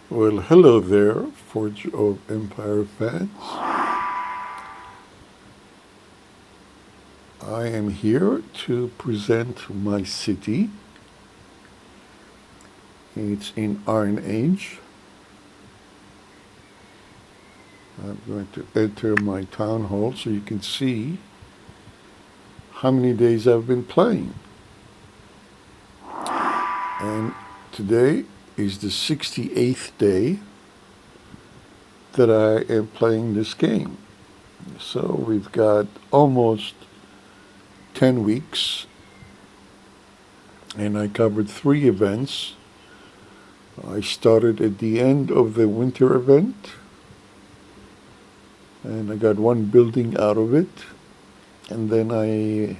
Well, hello there, Forge of Empire fans. I am here to present my city. It's in Iron Age. I'm going to enter my town hall so you can see how many days I've been playing. And today is the 68th day that I am playing this game. So we've got almost 10 weeks, and I covered 3 events. I started at the end of the winter event, and I got 1 building out of it, and then I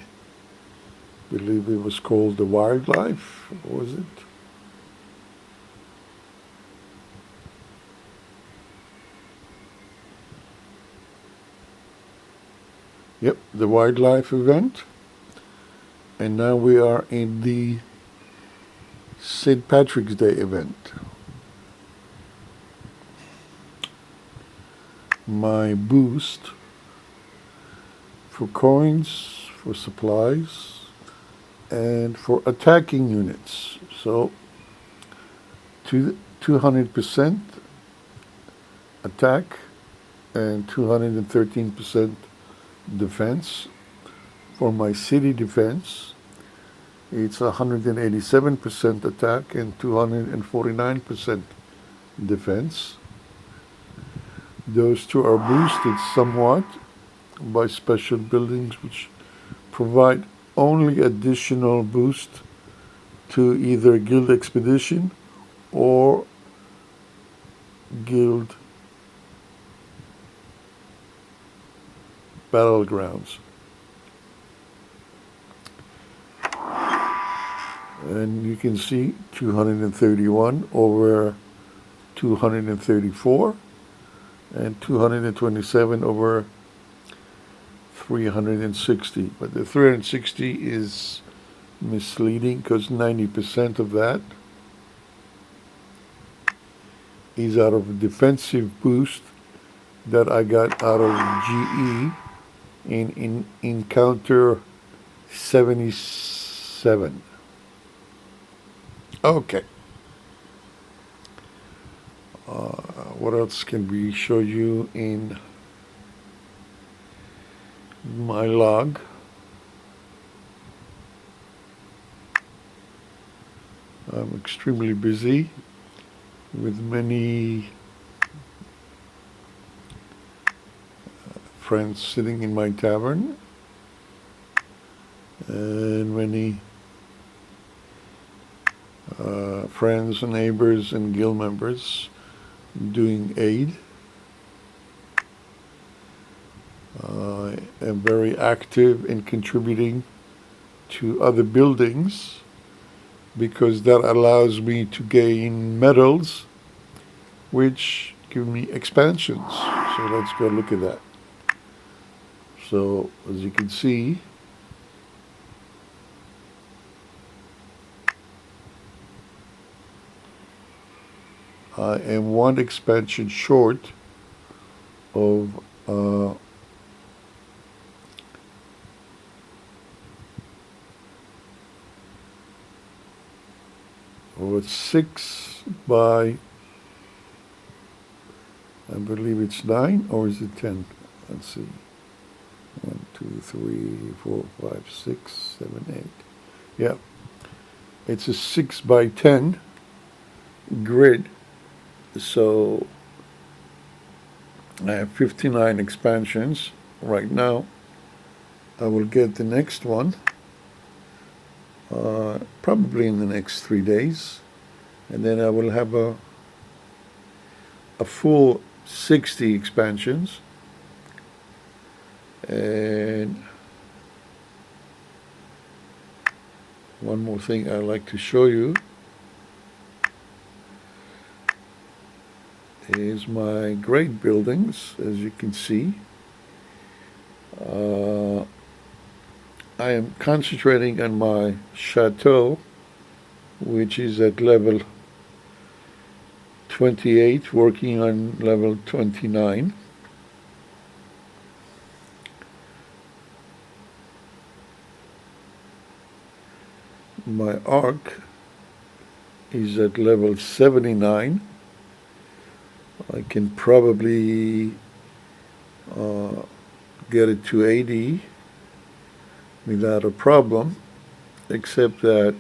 believe it was called the wildlife, was it? Yep, the wildlife event. And now we are in the St. Patrick's Day event. My boost for coins, for supplies, and for attacking units. So 200% attack and 213% defense. For my city defense, it's 187% attack and 249% defense. Those two are boosted somewhat by special buildings which provide only additional boost to either guild expedition or guild battlegrounds. And you can see 231 over 234 and 227 over 360. But the 360 is misleading because 90% of that is out of a defensive boost that I got out of GE in encounter 77. Okay. What else can we show you in my log? I'm extremely busy with many friends sitting in my tavern and many friends, neighbors, and guild members doing aid. I am very active in contributing to other buildings because that allows me to gain medals which give me expansions. So let's go look at that. So as you can see, I am 1 expansion short of a 6 by, I believe it's 9, or is it 10? Let's see. 1, 2, 3, 4, 5, 6, 7, 8. Yeah. It's a 6 by 10 grid. So I have 59 expansions right now. I will get the next one probably in the next 3 days, and then I will have a full 60 expansions. And one more thing I'd like to show you is my great buildings. As you can see, I am concentrating on my chateau, which is at level 28 working on level 29. My arc is at level 79. I can probably get it to 80 without a problem, except that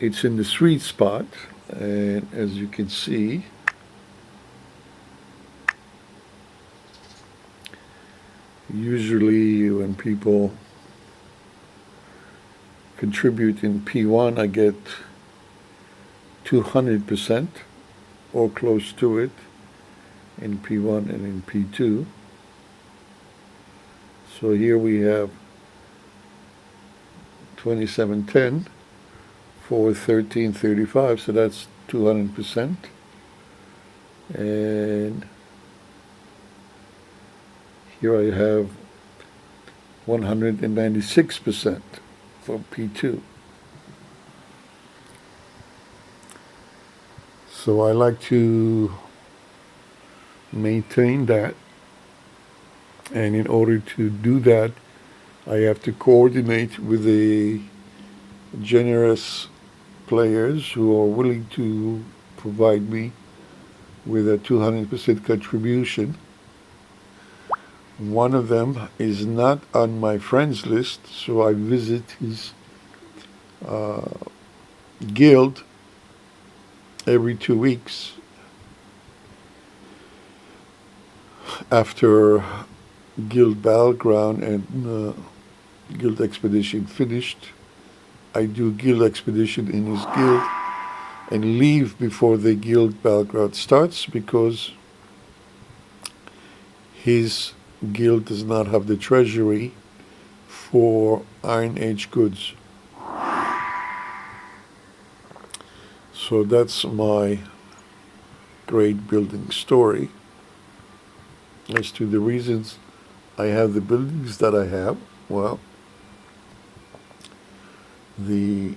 it's in the sweet spot, and as you can see, usually when people contribute in P1, I get 200% or close to it in P1 and in P2. So here we have 2710 for 1335, so that's 200%. And here I have 196% for P2. So I like to maintain that, and in order to do that, I have to coordinate with the generous players who are willing to provide me with a 200% contribution. One of them is not on my friends list, so I visit his guild every 2 weeks after Guild Battleground and Guild Expedition finished. I do Guild Expedition in his guild and leave before the Guild Battleground starts, because his guild does not have the treasury for Iron Age goods. So that's my great building story. As to the reasons I have the buildings that I have, well, the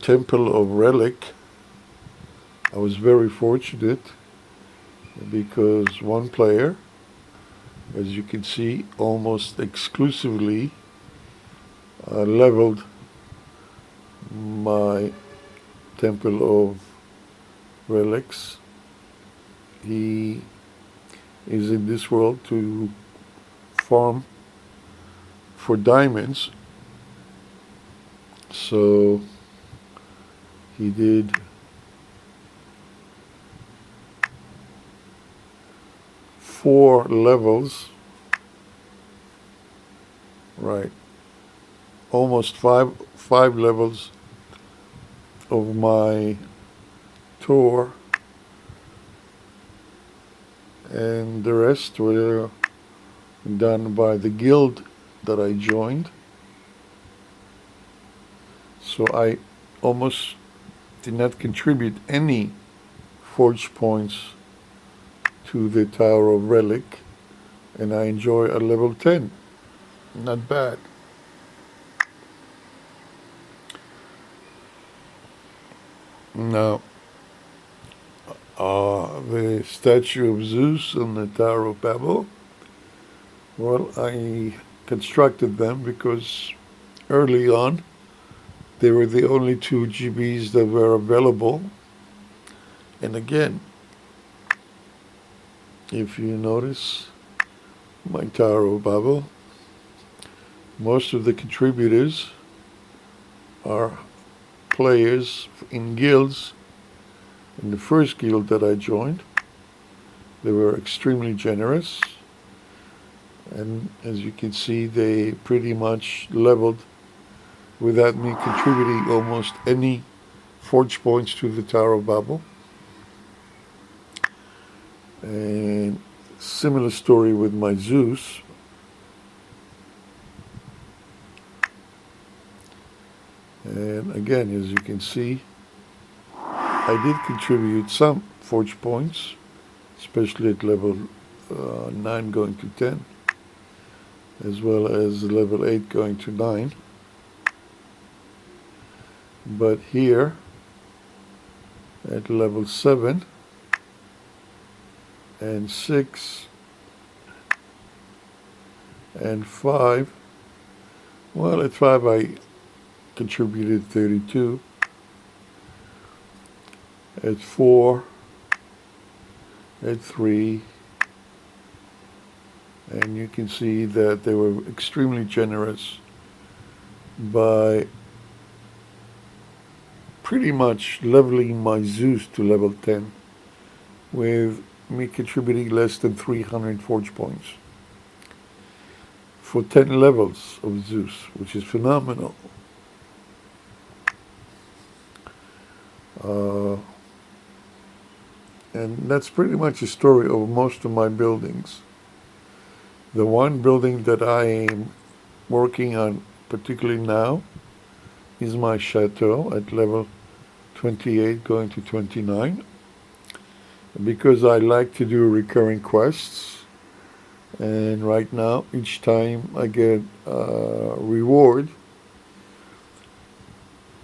Temple of Relic, I was very fortunate because one player, as you can see, almost exclusively leveled my Temple of Relics. He is in this world to farm for diamonds, so he did 4 levels, right, almost five levels of my tour, and the rest were done by the guild that I joined. So I almost did not contribute any forge points to the Tower of Relic, and I enjoy a level 10. Not bad. Now, the statue of Zeus on the Tower of Babel, well, I constructed them because early on they were the only 2 GBs that were available. And again, if you notice my Tower of Babel, most of the contributors are players in guilds. In the first guild that I joined, they were extremely generous, and as you can see, they pretty much leveled without me contributing almost any forge points to the Tower of Babel. And similar story with my Zeus. And again, as you can see, I did contribute some forge points, especially at level 9 going to 10, as well as level 8 going to 9. But here, at level 7 and 6 and 5. Well, at 5 I contributed 32. At 4, at 3, and you can see that they were extremely generous by pretty much leveling my Zeus to level 10 with me contributing less than 300 forge points for 10 levels of Zeus, which is phenomenal. And that's pretty much the story of most of my buildings. The one building that I am working on particularly now is my chateau at level 28 going to 29, because I like to do recurring quests, and right now each time I get a reward,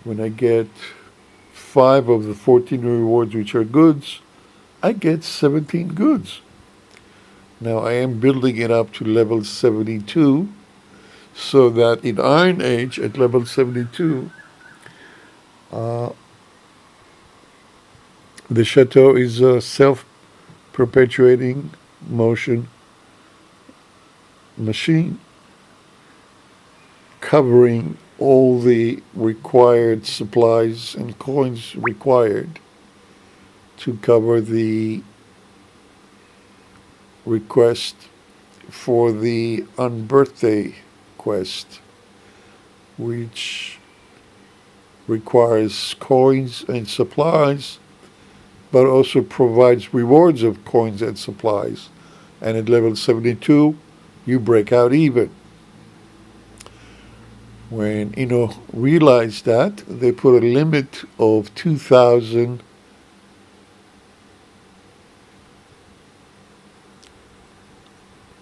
when I get 5 of the 14 rewards which are goods, I get 17 goods. Now I am building it up to level 72, so that in Iron Age at level 72, the chateau is a self-perpetuating motion machine covering all the required supplies and coins required to cover the request for the unbirthday quest, which requires coins and supplies, but also provides rewards of coins and supplies. And at level 72, you break out even. When realized that, they put a limit of 2,000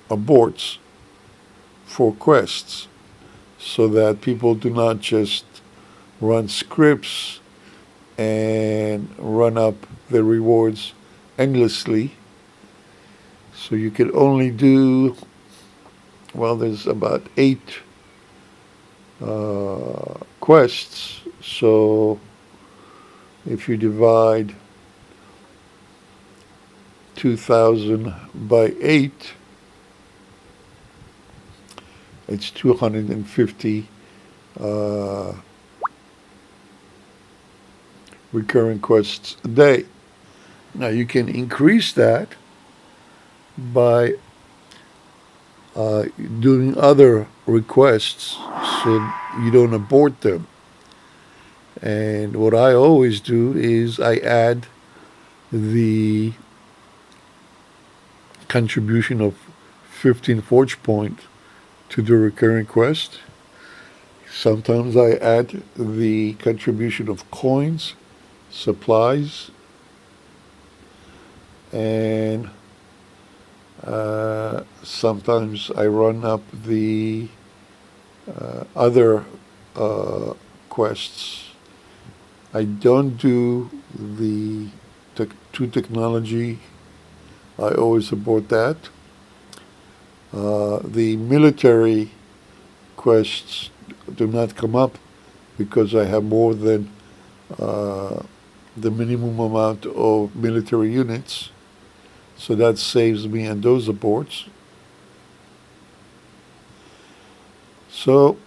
aborts for quests, so that people do not just run scripts and run up the rewards endlessly. So you can only do, well, there's about 8 quests. So if you divide 2,000 by 8, it's 250 recurring quests a day. Now you can increase that by doing other requests so you don't abort them. And what I always do is I add the contribution of 15 forge point to the recurring quest. Sometimes I add the contribution of coins, supplies, and sometimes I run up the other quests. I don't do the to technology. I always abort that. The military quests do not come up because I have more than the minimum amount of military units. So that saves me on those aborts. So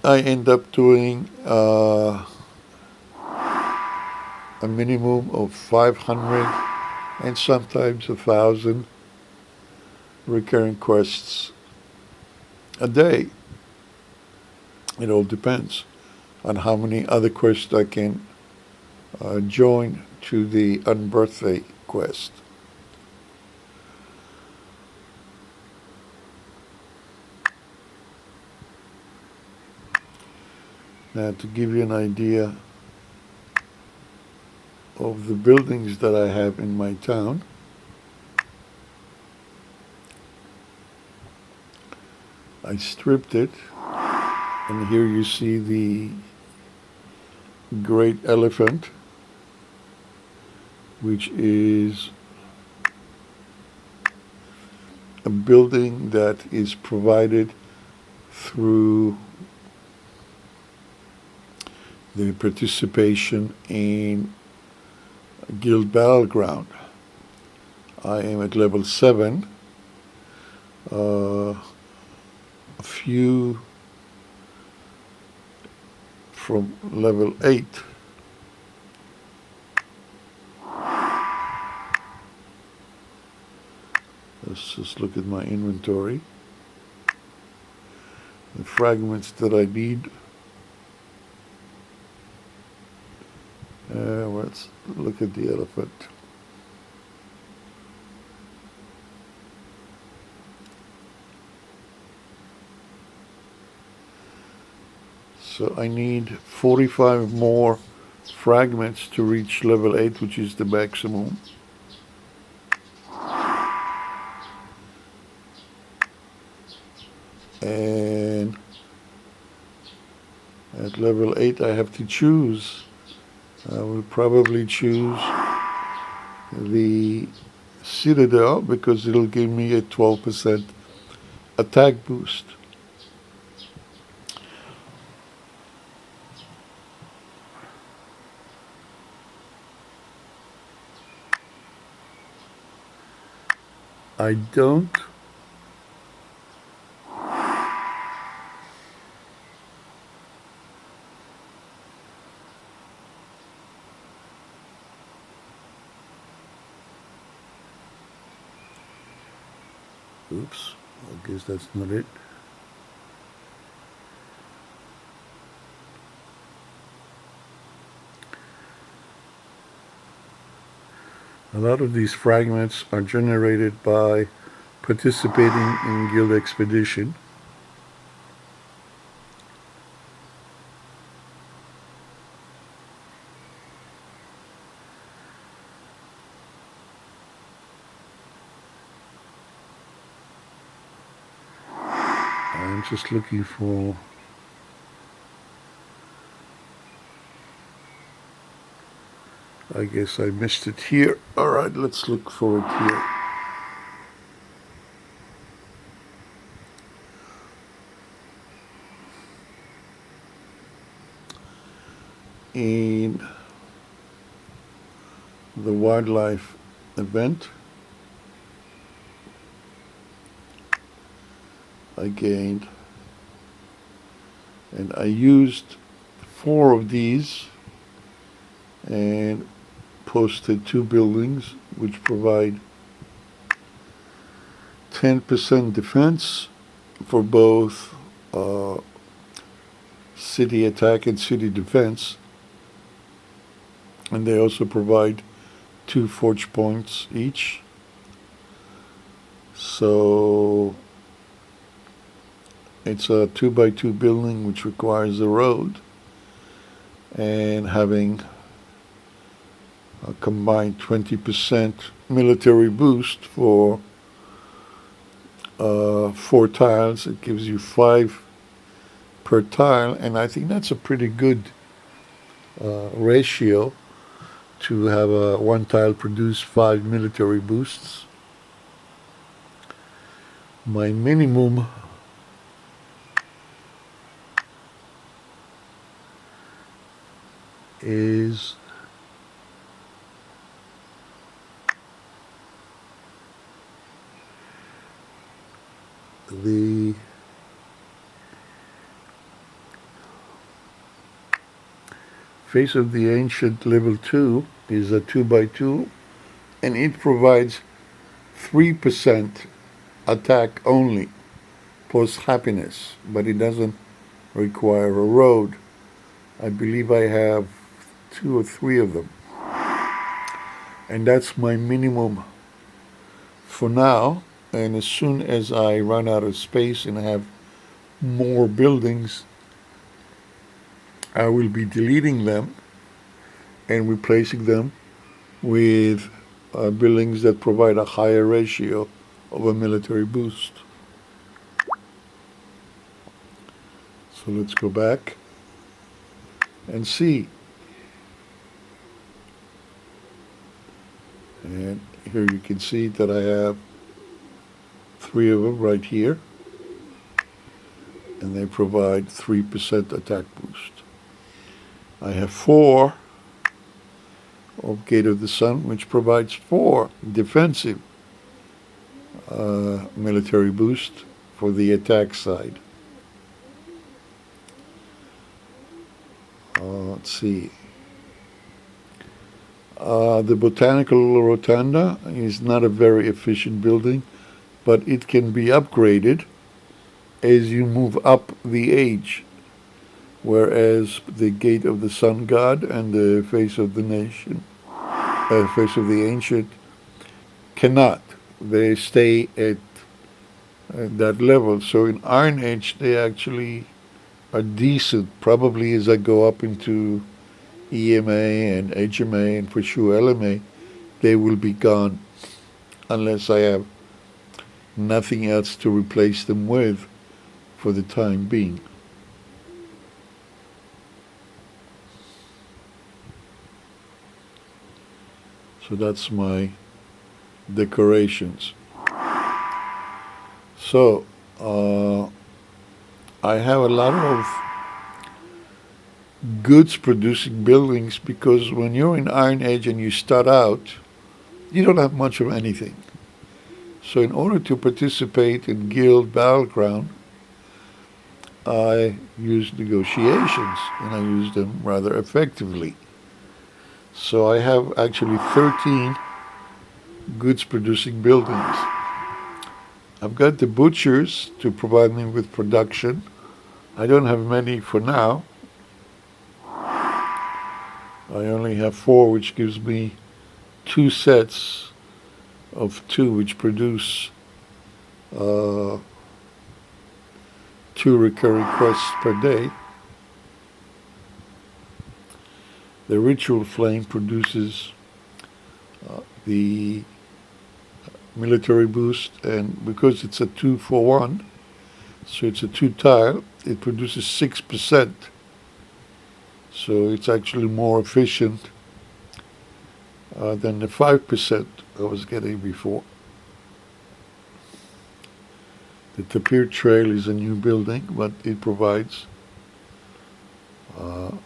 I end up doing a minimum of 500 and sometimes 1,000 recurring quests a day. It all depends on how many other quests I can join to the unbirthday quest. Now, to give you an idea of the buildings that I have in my town, I stripped it, and here you see the great elephant which is a building that is provided through the participation in Guild Battleground. I am at level 7. A few from level 8. Let's just look at my inventory. The fragments that I need. Let's look at the elephant. So I need 45 more fragments to reach level 8, which is the maximum. And at level 8 I have to choose. I will probably choose the Citadel because it'll give me a 12% attack boost. I don't oops, I guess that's not it. A lot of these fragments are generated by participating in Guild Expedition. I'm just looking for I guess I missed it here. All right, let's look for it here. In the wildlife event, I gained, and I used 4 of these and posted 2 buildings which provide 10% defense for both city attack and city defense, and they also provide 2 forge points each. So it's a 2x2 building which requires a road, and having a combined 20% military boost for 4 tiles. It gives you 5 per tile, and I think that's a pretty good ratio to have a 1 tile produce 5 military boosts. My minimum is the Face of the Ancient level 2 is a 2x2, and it provides 3% attack only plus happiness, but it doesn't require a road. I believe I have 2 or 3 of them, and that's my minimum for now. And as soon as I run out of space and have more buildings, I will be deleting them and replacing them with buildings that provide a higher ratio of a military boost. So let's go back and see. And here you can see that I have 3 of them right here, and they provide 3% attack boost. I have 4 of Gate of the Sun, which provides 4 defensive military boost for the attack side. Let's see. The Botanical Rotunda is not a very efficient building, but it can be upgraded as you move up the age, whereas the Gate of the Sun God and the Face of the Nation, Face of the Ancient, cannot. They stay at that level. So in Iron Age, they actually are decent. Probably as I go up into EMA and HMA and for sure LMA, they will be gone unless I have nothing else to replace them with for the time being. So that's my decorations. So I have a lot of goods producing buildings because when you're in Iron Age and you start out, you don't have much of anything. So in order to participate in Guild Battleground, I used negotiations, and I used them rather effectively. So I have actually 13 goods producing buildings. I've got the butchers to provide me with production. I don't have many for now. I only have 4, which gives me 2 sets of 2, which produce 2 recurring quests per day. The Ritual Flame produces the military boost, and because it's a 2-for-1, so it's a 2 tile, it produces 6%. So it's actually more efficient than the 5% I was getting before. The Tapir Trail is a new building, but it provides 3%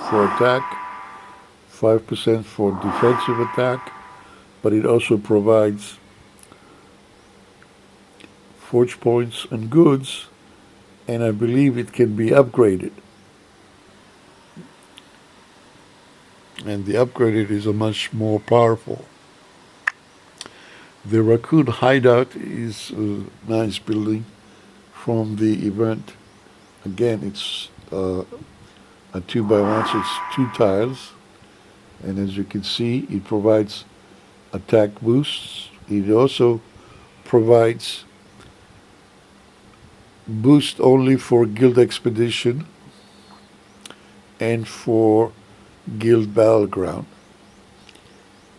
for attack, 5% for defensive attack, but it also provides forge points and goods, and I believe it can be upgraded. And the upgraded is a much more powerful. The Raccoon Hideout is a nice building from the event. Again, it's a 2-by-1, so it's 2 tiles. And as you can see, it provides attack boosts. It also provides boost only for Guild Expedition and for Guild Battleground.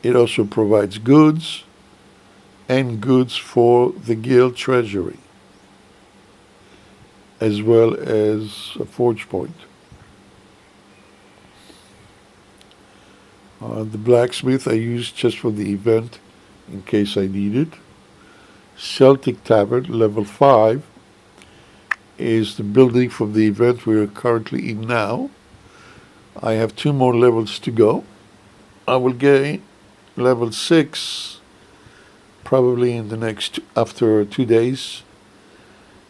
It also provides goods and goods for the Guild Treasury, as well as a forge point. The blacksmith I used just for the event in case I need it. Celtic Tavern, level 5, is the building for the event we are currently in now. I have 2 more levels to go. I will gain level 6 probably in the next, after 2 days,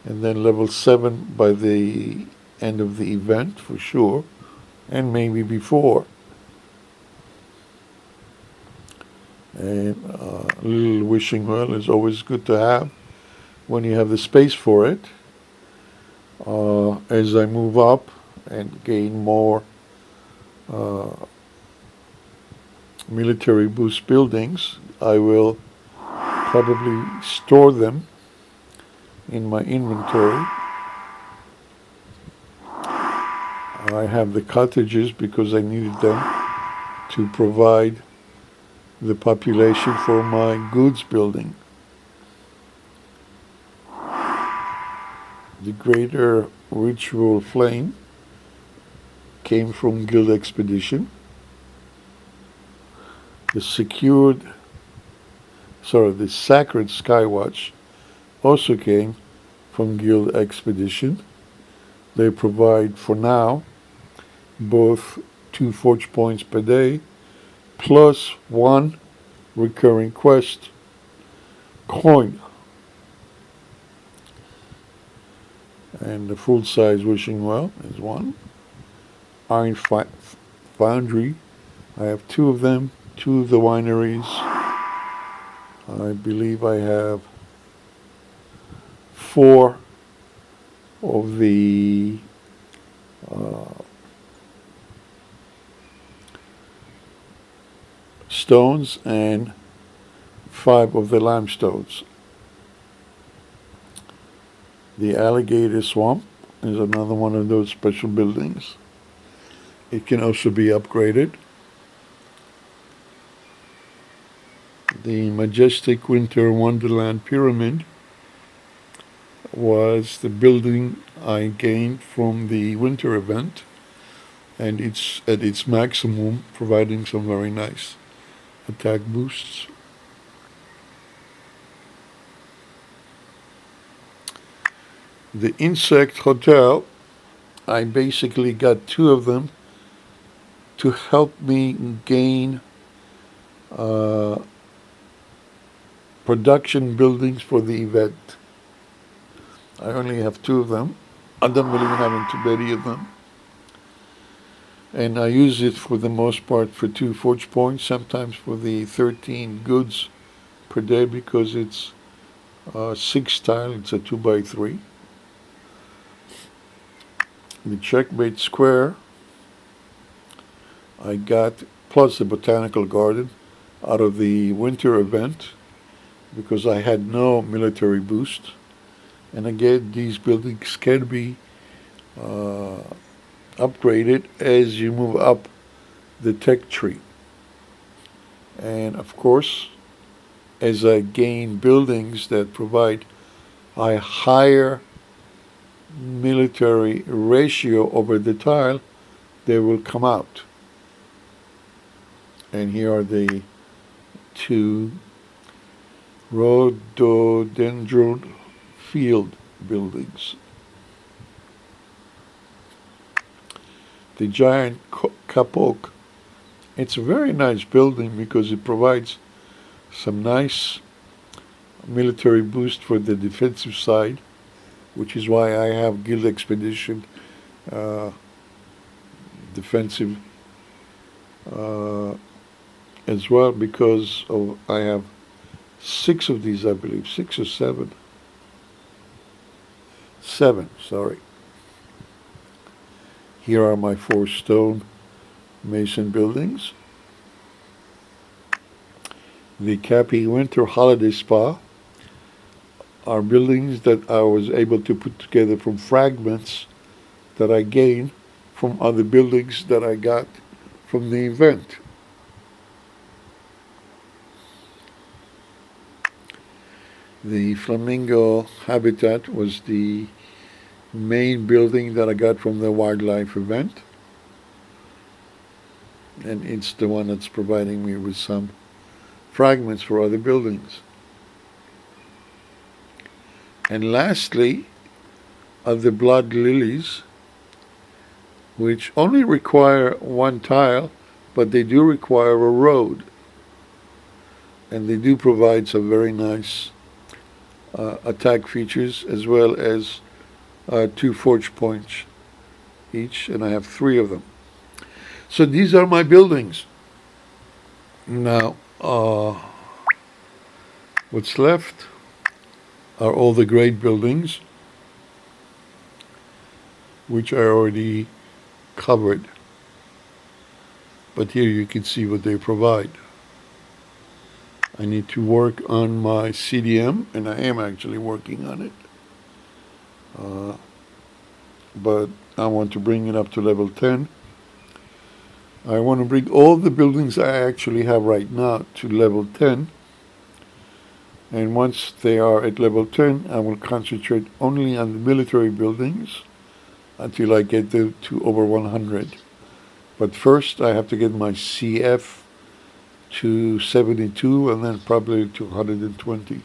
and then level 7 by the end of the event for sure, and maybe before. And a little wishing well is always good to have when you have the space for it. As I move up and gain more military boost buildings, I will probably store them in my inventory. I have the cottages because I needed them to provide the population for my goods building. The Greater Ritual Flame came from Guild Expedition. The the Sacred Skywatch also came from Guild Expedition. They provide, for now, both 2 forge points per day, plus 1 recurring quest coin. And the full-size Wishing Well is 1. Iron Foundry, I have 2 of them, 2 of the wineries. I believe I have 4 of the stones and 5 of the limestones. The Alligator Swamp is another one of those special buildings. It can also be upgraded. The Majestic Winter Wonderland Pyramid was the building I gained from the winter event, and it's at its maximum, providing some very nice attack boosts. The Insect Hotel, I basically got 2 of them to help me gain production buildings for the event. I only have 2 of them. I don't believe in having too many of them. And I use it for the most part for 2 forge points, sometimes for the 13 goods per day, because it's 6 tile, it's a 2x3. The Checkmate Square I got, plus the Botanical Garden, out of the winter event, because I had no military boost. And again, these buildings can be upgraded as you move up the tech tree. And of course, as I gain buildings that provide a higher military ratio over the tile, they will come out. And here are the 2 rhododendron field buildings. The giant kapok, it's a very nice building because it provides some nice military boost for the defensive side, which is why I have Guild Expedition defensive as well, because I have 6 of these, I believe, 6 or 7. 7, sorry. Here are my 4 stone mason buildings. The Cappy Winter Holiday Spa are buildings that I was able to put together from fragments that I gained from other buildings that I got from the event. The Flamingo Habitat was the main building that I got from the wildlife event, and it's the one that's providing me with some fragments for other buildings. And lastly are the blood lilies, which only require 1 tile, but they do require a road, and they do provide some very nice attack features, as well as 2 forge points each, and I have 3 of them. So these are my buildings. Now, what's left are all the great buildings, which I already covered. But here you can see what they provide. I need to work on my CDM, and I am actually working on it. But I want to bring it up to level 10. I want to bring all the buildings I actually have right now to level 10. And once they are at level 10, I will concentrate only on the military buildings until I get to over 100. But first, I have to get my CF to 72 and then probably to 120.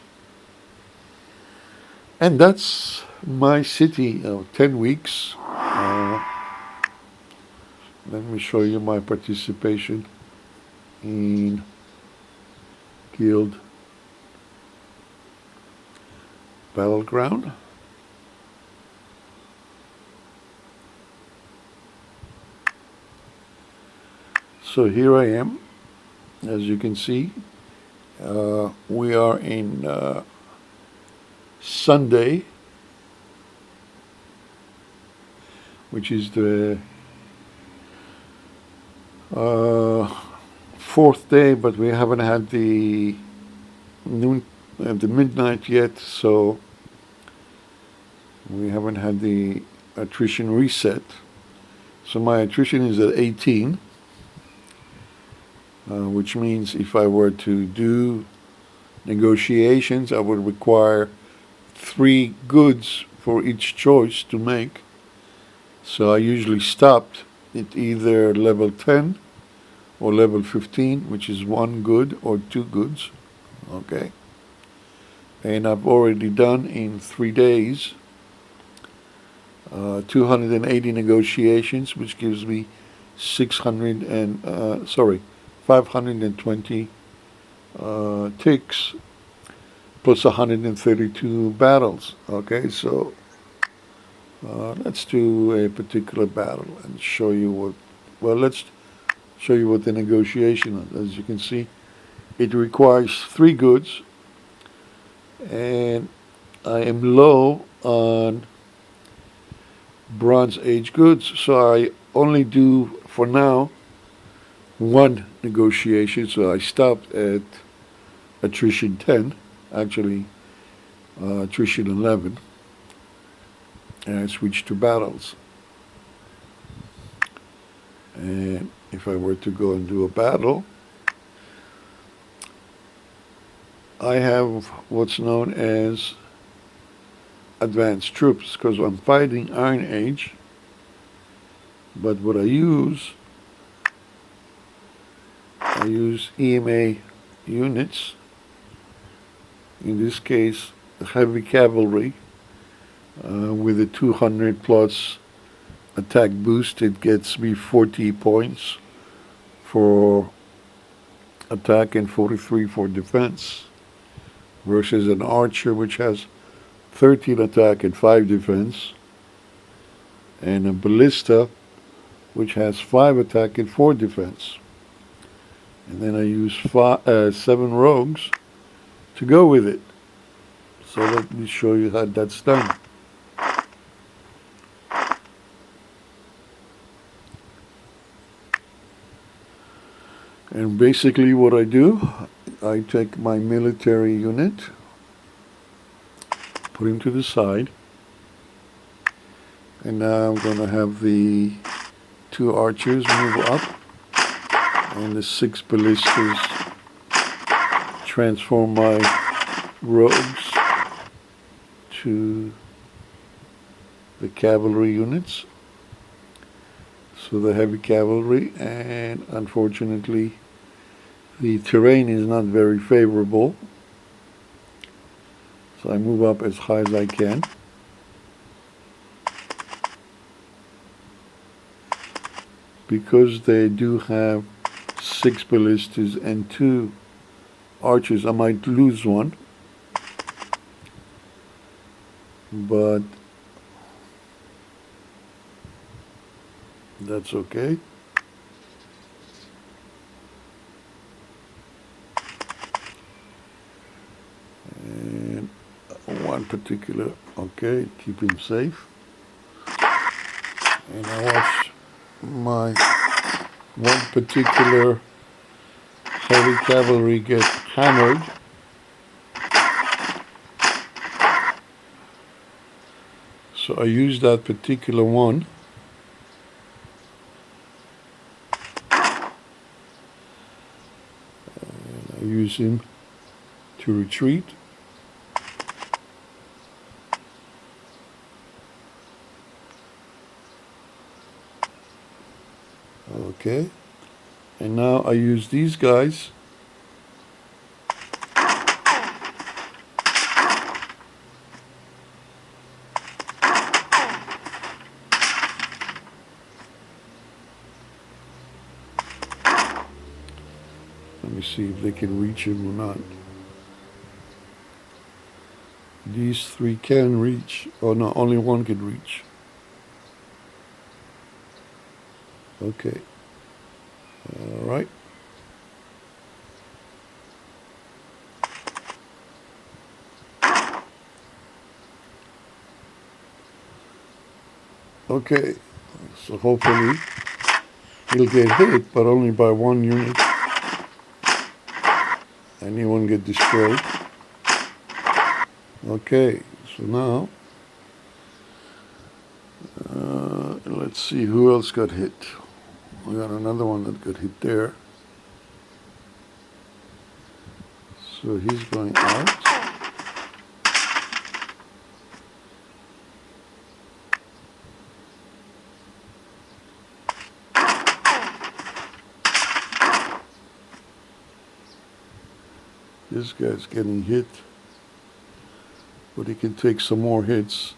And that's my city, 10 weeks. Let me show you my participation in Guild Battleground. So here I am. As you can see, we are in Sunday, which is the fourth day, but we haven't had the midnight yet, so we haven't had the attrition reset. So my attrition is at 18, which means if I were to do negotiations, I would require 3 goods for each choice to make. So I usually stopped at either level 10 or level 15, which is 1 good or 2 goods. Okay. And I've already done in 3 days 280 negotiations, which gives me 520 ticks plus 132 battles. Okay, so let's do a particular battle and show you what. Well, let's show you what the negotiation is. As you can see, it requires 3 goods, and I am low on Bronze Age goods, so I only do for now 1 negotiation. So I stopped at attrition 10, actually attrition 11, and I switched to battles. And if I were to go and do a battle, I have what's known as advanced troops, because I'm fighting Iron Age. But what I use EMA units. In this case, heavy cavalry with a 200 plus attack boost. It gets me 40 points for attack and 43 for defense, versus an archer which has 13 attack and 5 defense, and a ballista which has 5 attack and 4 defense. And then I use 7 rogues to go with it. So let me show you how that's done. And basically what I do, I take my military unit, put him to the side, and now I'm going to have the 2 archers move up, and the 6 ballistas transform my rogues to the cavalry units. So the heavy cavalry, and unfortunately the terrain is not very favorable, so I move up as high as I can. Because they do have 6 ballistas and 2 archers, I might lose one, but that's okay. And one particular, okay, keep him safe. And I watch my one particular heavy cavalry get hammered. So I use that particular one. And I use him to retreat. Okay. And now I use these guys Let me see if they can reach him or not. These three can reach. Oh no, only one can reach. Okay. All right. Okay. So hopefully he'll get hit, but only by one unit. And he won't get destroyed. Okay. So now, let's see who else got hit. We got another one that got hit there. So he's going out. This guy's getting hit, but he can take some more hits.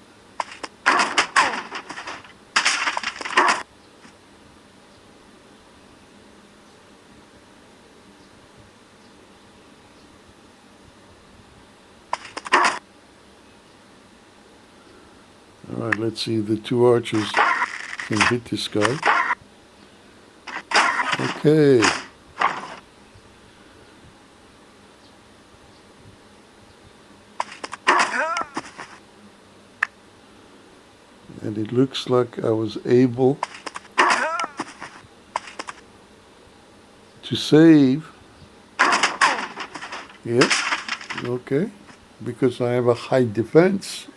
All right, let's see if the two archers can hit this guy. Okay. And it looks like I was able to save. Yep, okay. Because I have a high defense.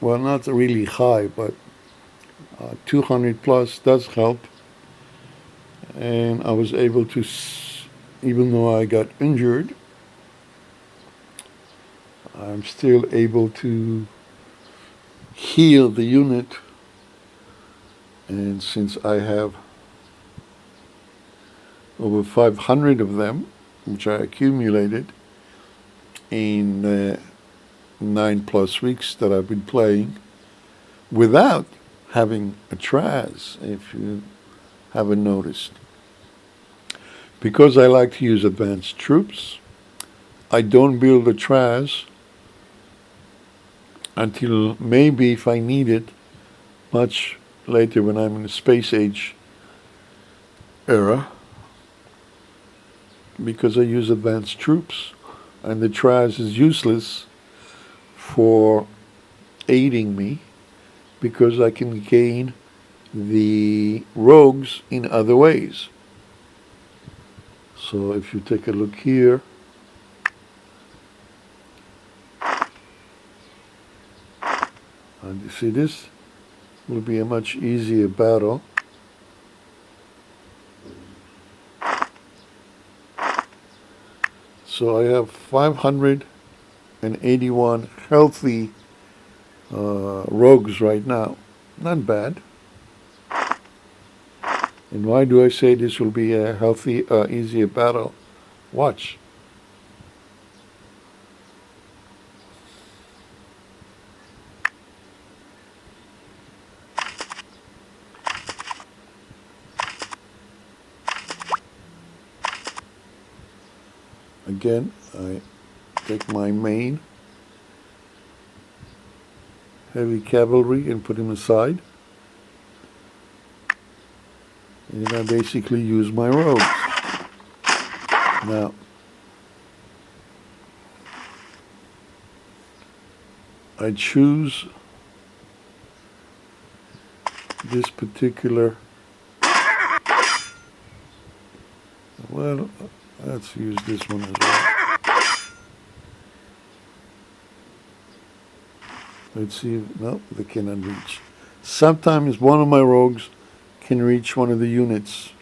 Well, not really high, but 200 plus does help. And I was able to, even though I got injured, I'm still able to heal the unit. And since I have over 500 of them, which I accumulated in 9+ weeks that I've been playing, without having a Traz, if you haven't noticed. Because I like to use advanced troops, I don't build a Traz until maybe if I need it much later when I'm in the space age era, because I use advanced troops, and the Traz is useless for aiding me because I can gain the rogues in other ways. So if you take a look here, and you see this will be a much easier battle. So I have 581 healthy rogues right now. Not bad. And why do I say this will be a healthy, easier battle? Watch. Again, I take my main heavy cavalry and put him aside. And I basically use my rogues. Now, I choose this particular, well, let's use this one as well. Let's see, no, they cannot reach. Sometimes one of my rogues can reach one of the units.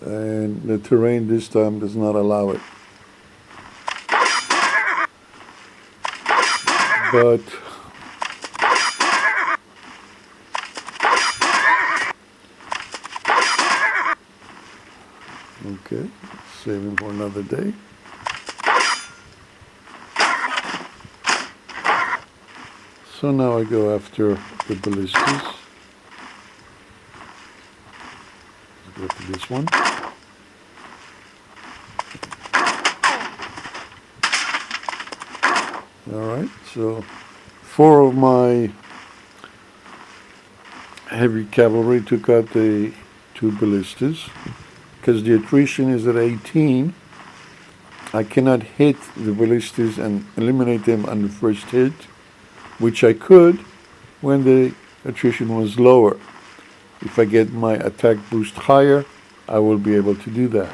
And the terrain this time does not allow it. But okay, save him for another day. So now I go after the ballistas. go to this one. All right, so 4 of my heavy cavalry took out the 2 ballistas. Because the attrition is at 18, I cannot hit the ballistas and eliminate them on the first hit, which I could when the attrition was lower. If I get my attack boost higher, I will be able to do that.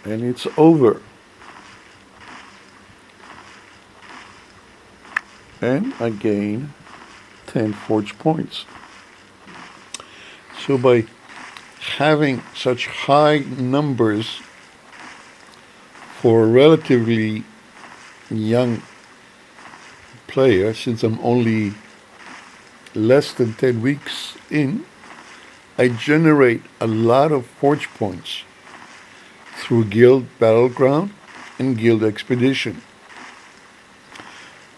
And it's over. And I gain 10 forge points. So by having such high numbers for a relatively young player, since I'm only less than 10 weeks in, I generate a lot of forge points through Guild Battleground and Guild Expedition.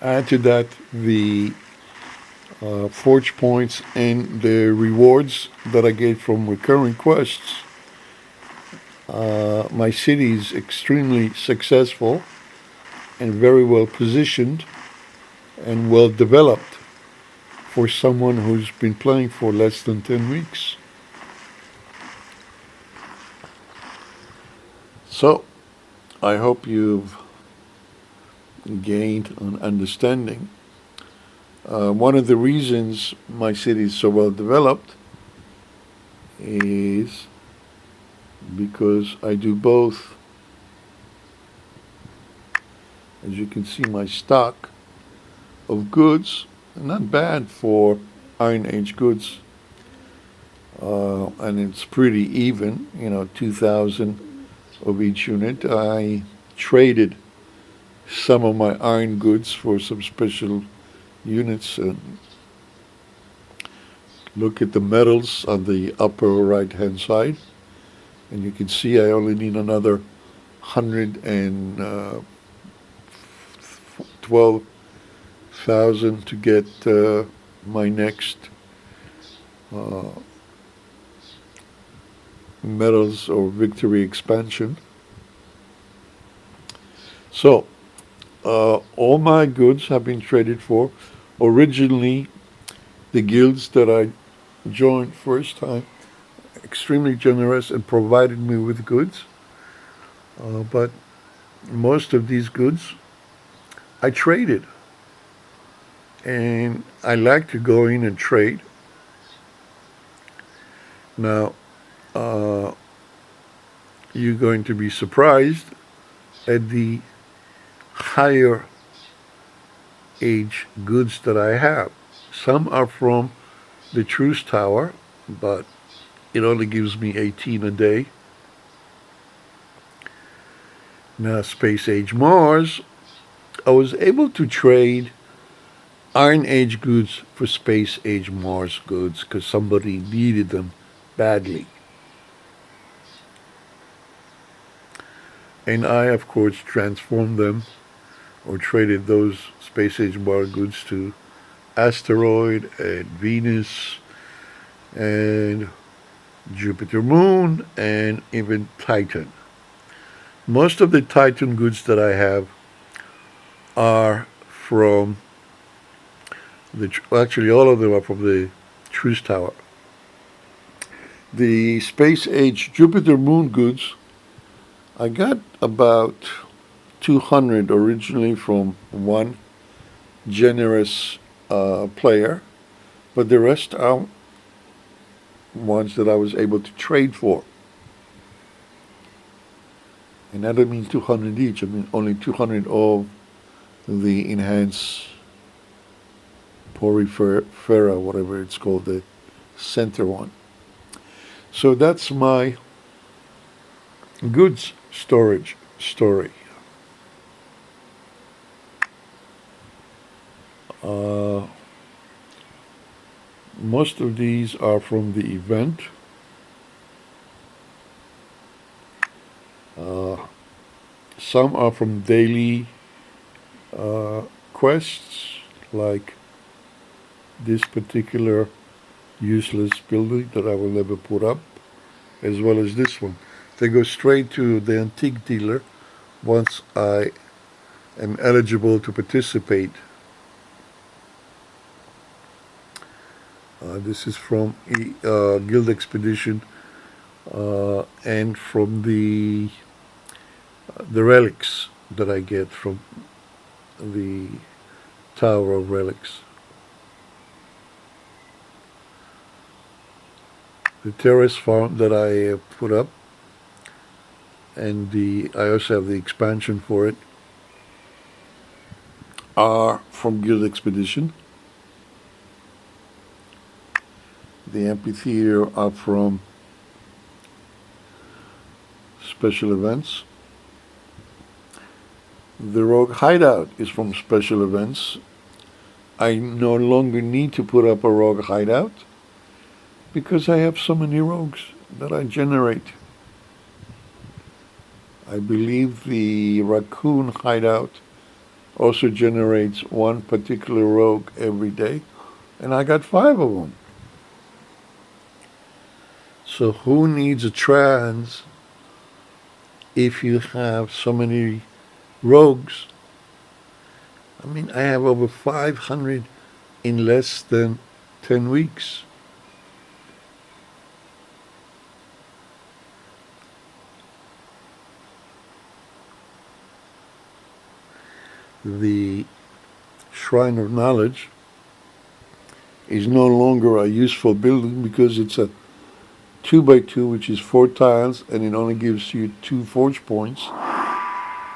Add to that the forge points and the rewards that I get from recurring quests. My city is extremely successful and very well positioned and well developed for someone who's been playing for less than 10 weeks. So, I hope you've gained an understanding. One of the reasons my city is so well developed is because I do both. As you can see, my stock of goods, not bad for Iron Age goods, and it's pretty even, 2,000 of each unit. I traded some of my iron goods for some special units. Look at the metals on the upper right hand side, and you can see I only need another 112,000 to get my next metals or victory expansion. So all my goods have been traded for. Originally, the guilds that I joined first time, extremely generous and provided me with goods. But most of these goods I traded. And I like to go in and trade. Now, you're going to be surprised at the higher age goods that I have. Some are from the Truce Tower, but it only gives me 18 a day. Now, Space Age Mars, I was able to trade Iron Age goods for Space Age Mars goods because somebody needed them badly. And I, of course, transformed them or traded those Space Age Mars goods to Asteroid and Venus and Jupiter Moon and even Titan. Most of the Titan goods that I have are from actually all of them are from the Truce Tower. The Space Age Jupiter Moon goods, I got about 200 originally from one generous player, but the rest are ones that I was able to trade for. And I don't mean 200 each, I mean only 200 of the enhanced Porifera, whatever it's called, the center one. So that's my goods storage story. Most of these are from the event. Some are from daily quests, like this particular useless building that I will never put up, as well as this one. They go straight to the antique dealer once I am eligible to participate. This is from Guild Expedition and from the relics that I get from the Tower of Relics. The terrace farm that I put up, and I also have the expansion for it, are from Guild Expedition. The amphitheater are from special events. The rogue hideout is from special events. I no longer need to put up a rogue hideout because I have so many rogues that I generate. I believe the raccoon hideout also generates one particular rogue every day, and I got 5 of them. So who needs a trans if you have so many rogues? I mean, I have over 500 in less than 10 weeks. The Shrine of Knowledge is no longer a useful building because it's a 2x2, which is 4 tiles, and it only gives you 2 forge points,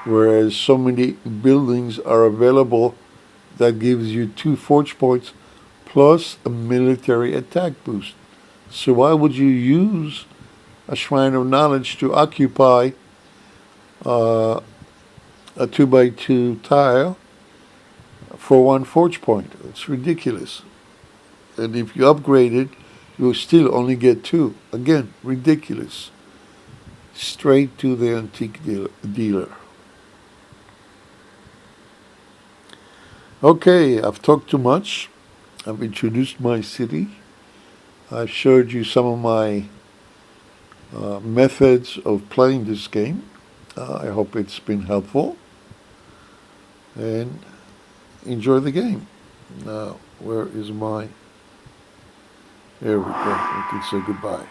whereas so many buildings are available that gives you 2 forge points plus a military attack boost. So why would you use a Shrine of Knowledge to occupy a 2x2 tile for 1 forge point? It's ridiculous. And if you upgrade it, you'll still only get 2. Again, ridiculous. Straight to the antique dealer. Okay, I've talked too much. I've introduced my city. I've showed you some of my methods of playing this game. I hope it's been helpful. And enjoy the game. Now, where is my... There we go. We can say goodbye.